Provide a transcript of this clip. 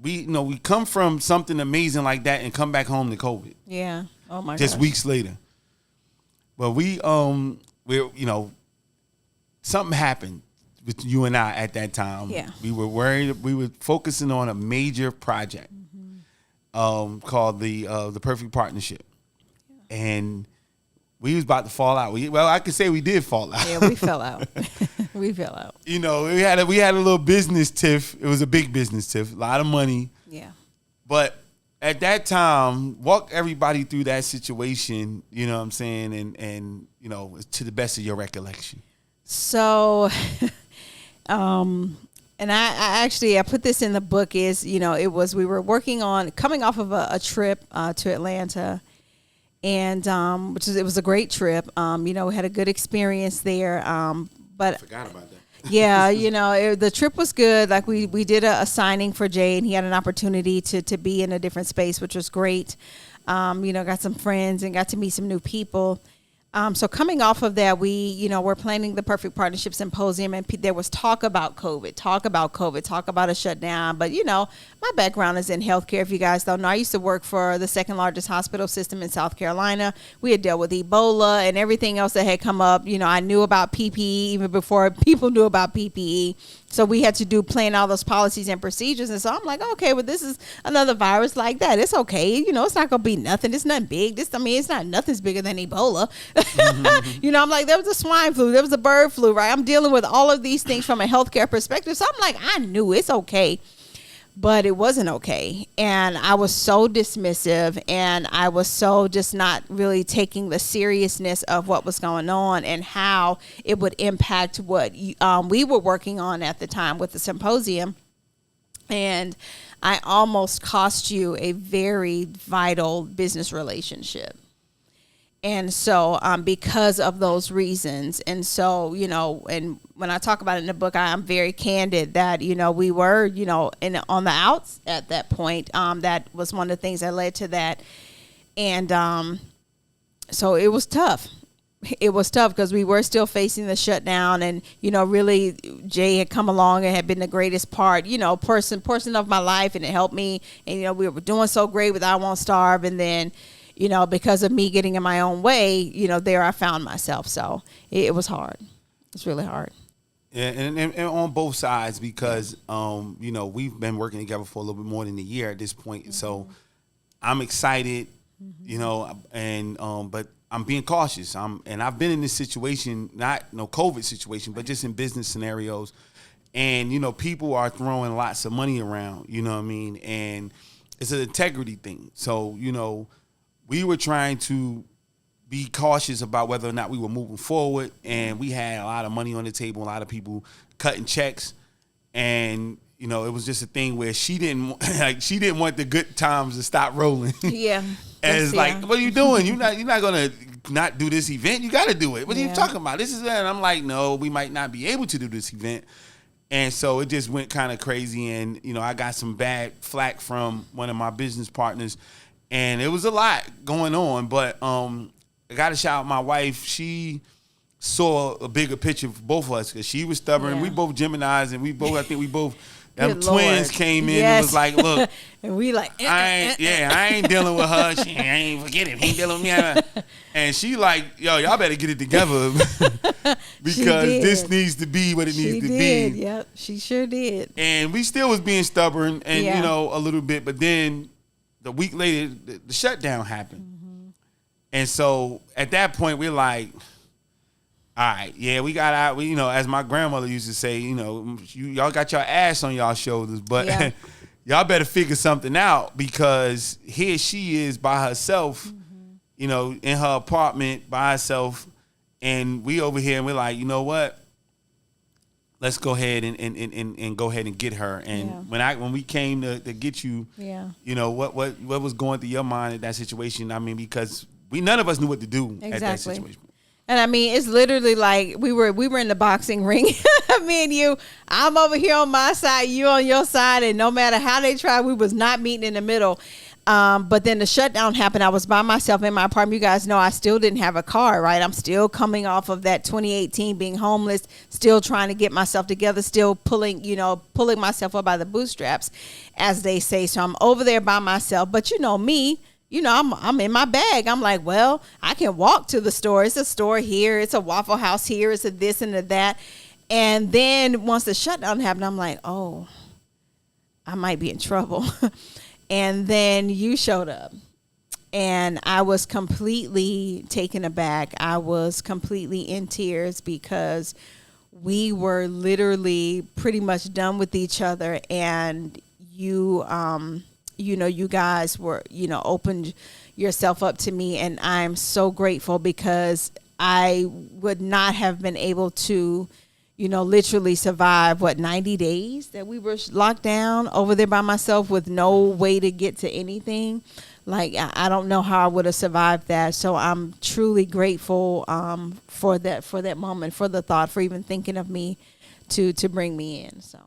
we come from something amazing like that and come back home to COVID. Yeah. Oh my god. Just weeks later. But we something happened with you and I at that time. Yeah. We were worried. We were focusing on a major project called the Perfect Partnership. Yeah. And we was about to fall out. I could say we did fall out. Yeah, we fell out. We fell out. You know, we had a little business tiff. It was a big business tiff, a lot of money. Yeah. But at that time, walk everybody through that situation, you know what I'm saying, and you know, to the best of your recollection. So, and I put this in the book is, you know, we were working on coming off of a trip to Atlanta. And it was a great trip. You know, we had a good experience there. But I forgot about that. Yeah, you know, the trip was good. Like we did a signing for Jay, and he had an opportunity to be in a different space, which was great. You know, got some friends and got to meet some new people. So coming off of that, we're planning the Perfect Partnership Symposium, and there was talk about COVID, talk about a shutdown. But, you know, my background is in healthcare. If you guys don't know, I used to work for the second largest hospital system in South Carolina. We had dealt with Ebola and everything else that had come up. You know, I knew about PPE even before people knew about PPE. So we had to plan all those policies and procedures. And so I'm like, okay, well, this is another virus like that. It's okay. You know, it's not going to be nothing. It's nothing big. It's not nothing's bigger than Ebola. You know, I'm like, there was a swine flu. There was a bird flu, right? I'm dealing with all of these things from a healthcare perspective. So I'm like, I knew it's okay. But it wasn't okay. And I was so dismissive, and I was so just not really taking the seriousness of what was going on and how it would impact what we were working on at the time with the symposium. And I almost cost you a very vital business relationship. And so because of those reasons. And so, you know, and when I talk about it in the book, I'm very candid that, you know, we were, you know, on the outs at that point. That was one of the things that led to that. And so it was tough. It was tough because we were still facing the shutdown. And, you know, really Jay had come along and had been the greatest part, you know, person of my life. And it helped me. And, you know, we were doing so great with I Won't Starve. And then, you know, because of me getting in my own way, you know, there I found myself. So it was hard. It's really hard. Yeah, and on both sides because, you know, we've been working together for a little bit more than a year at this point. Mm-hmm. So I'm excited, you know, and but I'm being cautious. And I've been in this situation, not no COVID situation, but just in business scenarios. And, you know, people are throwing lots of money around, you know what I mean? And it's an integrity thing. So, you know, we were trying to be cautious about whether or not we were moving forward, and we had a lot of money on the table, a lot of people cutting checks, and you know it was just a thing where she didn't want the good times to stop rolling. Yeah, and it's like, what are you doing? You're not gonna not do this event. You got to do it. What are you talking about? This is that. And I'm like, no, we might not be able to do this event. And so it just went kind of crazy, and you know I got some bad flack from one of my business partners. And it was a lot going on, but I got to shout out my wife. She saw a bigger picture for both of us because she was stubborn. Yeah. We both Geminis, and I think we both, them twins came in and was like, look. And we like, I ain't dealing with her. She ain't forget it. He ain't dealing with me. And she like, yo, y'all better get it together because this needs to be what it needs to be. Yep, she sure did. And we still was being stubborn and, you know, a little bit, but then a week later, the shutdown happened. Mm-hmm. And so at that point, we're like, all right, yeah, we got out. You know, as my grandmother used to say, you know, y'all got your ass on y'all shoulders, but y'all better figure something out because here she is by herself, you know, in her apartment by herself. And we over here and we're like, you know what? Let's go ahead and go ahead and get her. And when we came to get you, you know, what was going through your mind at that situation? I mean, because none of us knew what to do at that situation. And I mean, it's literally like we were in the boxing ring. Me and you, I'm over here on my side, you on your side, and no matter how they tried, we was not meeting in the middle. But then the shutdown happened. I was by myself in my apartment. You guys know I still didn't have a car, right? I'm still coming off of that 2018 being homeless, still trying to get myself together, still pulling myself up by the bootstraps, as they say. So I'm over there by myself. But you know me, I'm in my bag. I'm like, well, I can walk to the store. It's a store here. It's a Waffle House here. It's a this and a that. And then once the shutdown happened, I'm like, oh, I might be in trouble. And then you showed up, and I was completely taken aback. I was completely in tears because we were literally pretty much done with each other. And you guys were, opened yourself up to me. And I'm so grateful, because I would not have been able to, literally survive 90 days that we were locked down over there by myself with no way to get to anything. Like, I don't know how I would have survived that. So I'm truly grateful for that moment, for the thought, for even thinking of me to bring me in. So.